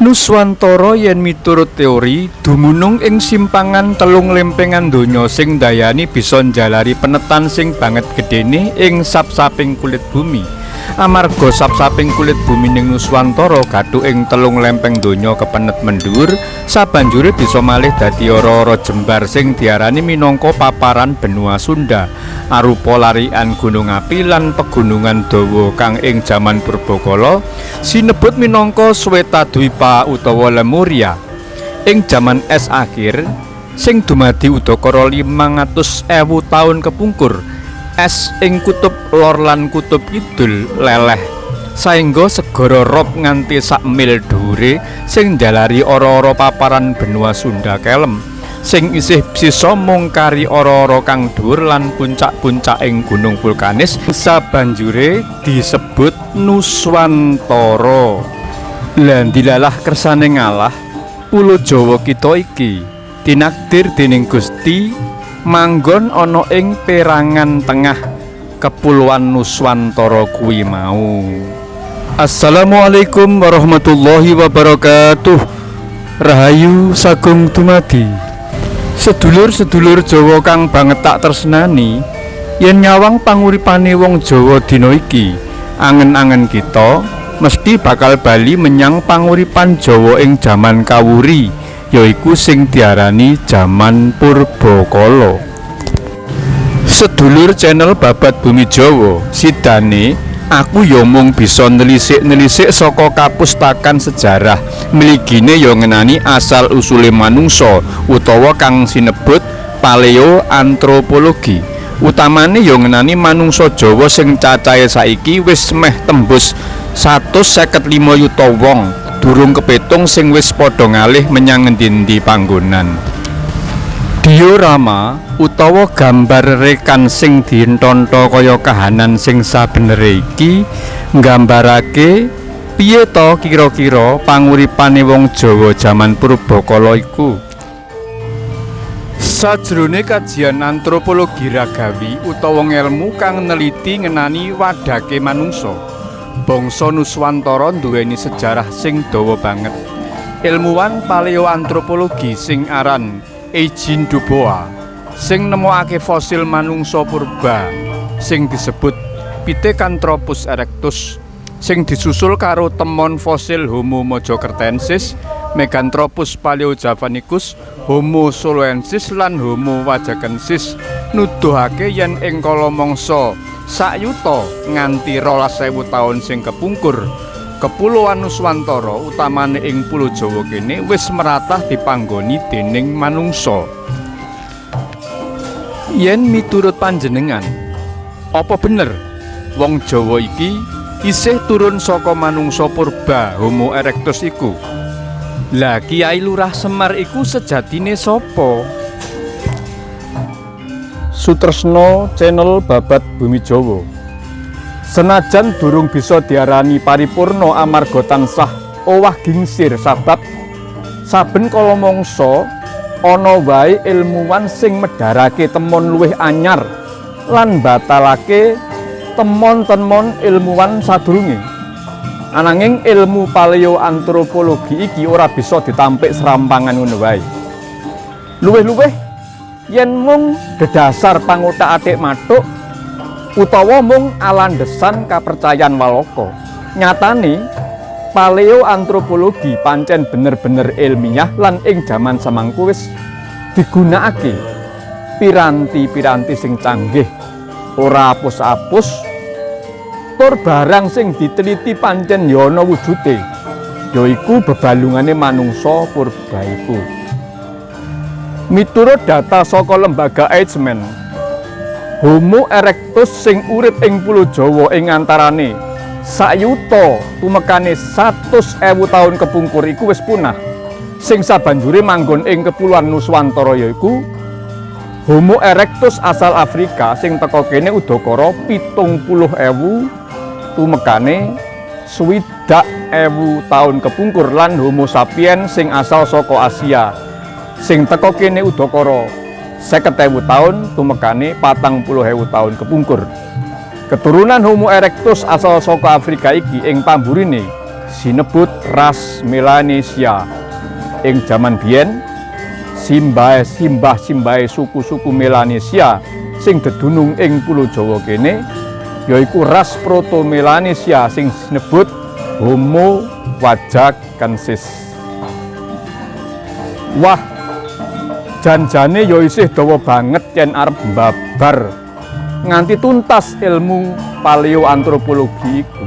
Nuswantara yen miturut teori dumunung ing simpangan telung lempengan donya sing dayani bisa njalari penetan sing banget gedene ing sap-saping kulit bumi. Amarga sap-saping kulit bumi ning Nuswantara gathuk ing telung lempeng donya kepenet mendhuwur, sabanjure bisa malih dadi ora-ora jembar sing diarani minangka paparan benua Sunda, arupa larikan gunung api lan pegunungan dawa kang ing jaman purbakala sinebut minangka Swetadwipa utawa Lemuria. Ing jaman es akhir sing dumadi udakara 500.000 taun kepungkur, es ing kutub lor lan kutub kidul leleh saengga segara Rob nganti sak mil dhuwure sing njalari ora-ora paparan benua Sunda kelem, sing isih sisa mung kari ora-ora kang dhuwur lan puncak-puncak ing gunung vulkanis sabanjure disebut Nuswantara. Lah dilalah kersane ngalah, pulo Jawa kita iki tinakdir dening Gusti manggon ana ing perangan tengah Kepulauan Nuswantara kuwi mau. Assalamualaikum warahmatullahi wabarakatuh. Rahayu sagung dumadi. Sedulur-sedulur Jawa kang banget tak tresnani, yen nyawang panguripane wong Jawa dina iki, angen-angen kita mesti bakal bali menyang panguripan Jawa ing jaman kawuri, yaiku sing diarani jaman purbakala. Sedulur channel Babat Bumi Jawa, sidane aku yo mung bisa nelisik-nelisik saka kapustakan sejarah, mligine yo ngenani asal usule manungsa utawa kang sinebut paleoantropologi. Utamane yo ngenani manungsa Jawa sing cacahe saiki wis meh tembus 155 yuta wong, durung kepetung sing wis padha ngalih menyang endi-endi panggonan. Diorama utawa gambar rekan sing dientonto kaya kahanan sing sabenere iki nggambarake piye to kira-kira panguripane wong Jawa jaman purbakala iku. Sajrone kajian antropologi ragawi utawa ngelmu kang neliti ngenani wadake manungsa, bangsa Nuswantara nduweni sejarah sing dawa banget. Ilmuwan paleoantropologi sing aran Eugene Dubois sing nemokake fosil manungsa purba sing disebut Pithecanthropus erectus, sing disusul karo temon fosil Homo mojokertensis, Meganthropus paleojavanicus, Homo soloensis lan Homo wajakensis, nuduhake yen ing kala mangsa sak yuta nganti 12.000 taun sing kepungkur, Kepulauan Nuswantara utamane ing Pulo Jawa kene wis meratah dipanggoni dening manungsa. Yen miturut panjenengan, apa bener wong Jawa iki isih turun saka manungsa purba Homo erectus iku? Lah Kiai Lurah Semar iku sejatine sapa? Sutresna channel Babat Bumi Jawa. Senajan durung bisa diarani paripurna amarga tansah owah gingsir sabab saben kala mangsa ana wae ilmuwan sing medharake temon luwih anyar lan batalake temon-temon ilmuwan sadurunge. Ananging ilmu paleoantropologi iki ora bisa ditampik serampangan ngono wae. Luwih-luwih yen mung dedasar panguthak-athik mathuk utawa mung alandesan kapercayan walaka. Nyatane paleoantropologi pancen bener-bener ilmiah lan ing jaman samangku wis digunakake piranti-piranti sing canggih, ora apus-apus, tur barang sing diteliti pancen ya ana wujude, yaiku bebalungane manungsa purba iku. Miturut data saka lembaga Eichmann, Homo erectus sing urip ing Pulo Jawa ing antarane sayuta tumekane 100.000 taun kepungkur iku wis punah. Sing sabanjure manggon ing Kepulauan Nuswantara yaiku Homo erectus asal Afrika sing teka kene udakara 70.000 tumekane 60.000 taun kepungkur lan Homo sapiens sing asal saka Asia sing teka kene udakara 50.000 taun tumekane 40.000 taun kepungkur. Keturunan Homo erectus asal saka Afrika iki ing pamburine sinebut ras Melanesia. Ing jaman biyen simbah suku-suku Melanesia sing dedunung ing pulo Jawa kene yaiku ras Proto Melanesia sing sinebut Homo wajakensis. Wah, janjane ya isih dawa banget yen arep mbabar nganti tuntas ilmu paleoantropologi iku.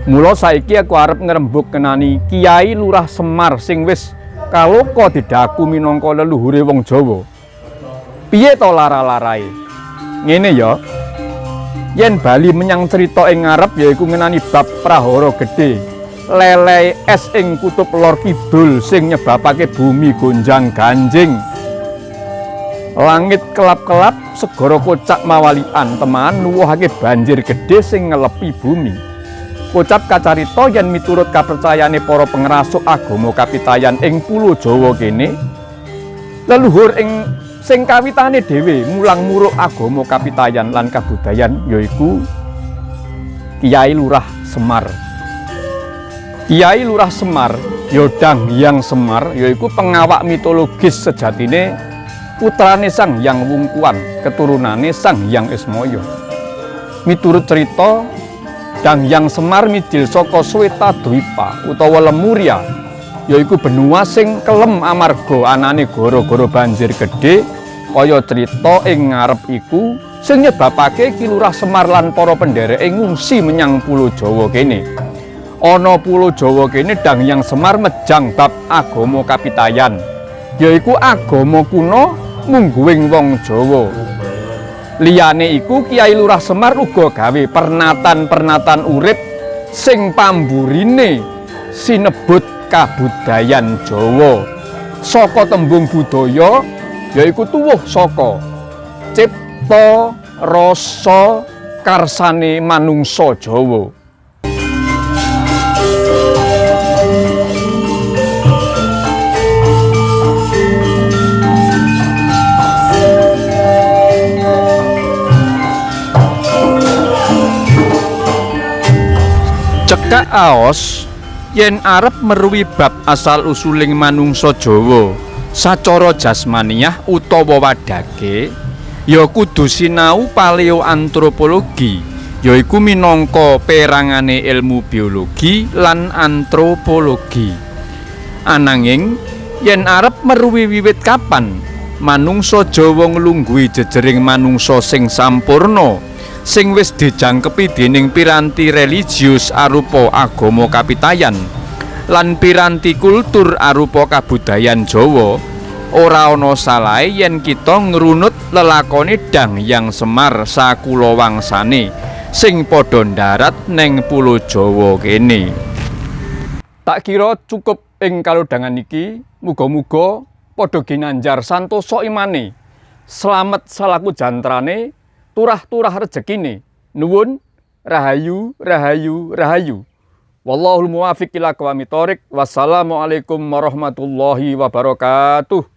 Mula saiki aku arep ngrembug kenani Kiai Lurah Semar sing wis kaloka didaku minangka leluhure wong Jawa. Piye to lara-larae? Ngene ya. Yen bali menyang cerita ing ngarep yaiku ngenani bab prahara gedhe lelei es ing kutub lor kidul sing nyebabake bumi gonjang-ganjing. Langit kelap-kelap, segara kocak mawalian teman nuwuhake banjir gedhe sing ngelepi bumi. Kocap kacarita yen miturut kapercayane para pengrasuk agama kapitayan ing pulo Jawa kene, leluhur ing sing kawitane dhewe mulang muruk agama kapitayan lan kabudayan yaiku Kiai Lurah Semar. Kiai Lurah Semar, Yodang Hyang Semar yaiku pengawak mitologis sejatine putrane Sang Hyang Wungkuan, keturunane Sang Hyang Ismaya. Miturut cerita, Dang Hyang Semar mijil saka Sweta Dwipa utawa Lemuria, yaiku benua sing kelem amarga anane gara-gara banjir gedhe kaya cerita ing ngarep iku sing nyebabake Ki Lurah Semar lan para pendhereke ngungsi menyang pulo Jawa kene. Ana pulo Jawa kene Dang Hyang Semar mejang bab agama kapitayan, yaiku agama kuno mungguing wong Jawa. Liyane iku Kiai Lurah Semar uga gawe pernatan-pernatan urip sing pamburine sinebut kabudayan Jawa. Saka tembung budaya yaiku tuwuh saka cipta rasa karsane manungsa Jawa. Cekak aos yen arep meruwi bab asal usuling manungsa Jawa sacara jasmaniah utawa wadage ya kudu sinau paleoantropologi, yaiku minangka perangane ilmu biologi lan antropologi. Ananging yen arep meruwi wiwit kapan manungsa Jawa nglungguhi jejering manungsa sing sampurna sing wis dijangkepi dening piranti religius arupa agama kapitayan lan piranti kultur arupa kabudayan Jawa, ora ana salahe yen kita ngrunut lelakone Dang Hyang Semar sakulawangsane sing padha ndarat ning pulo Jawa kene. Tak kira cukup ing kalodhangan iki, muga-muga padha ginanjar santosa imane, slamet salaku jantrane, turah-turah rezekine. Nuwun, rahayu, rahayu, rahayu. Wallahul muwaffiq ila aqwamit thoriq. Wassalamualaikum warahmatullahi wabarakatuh.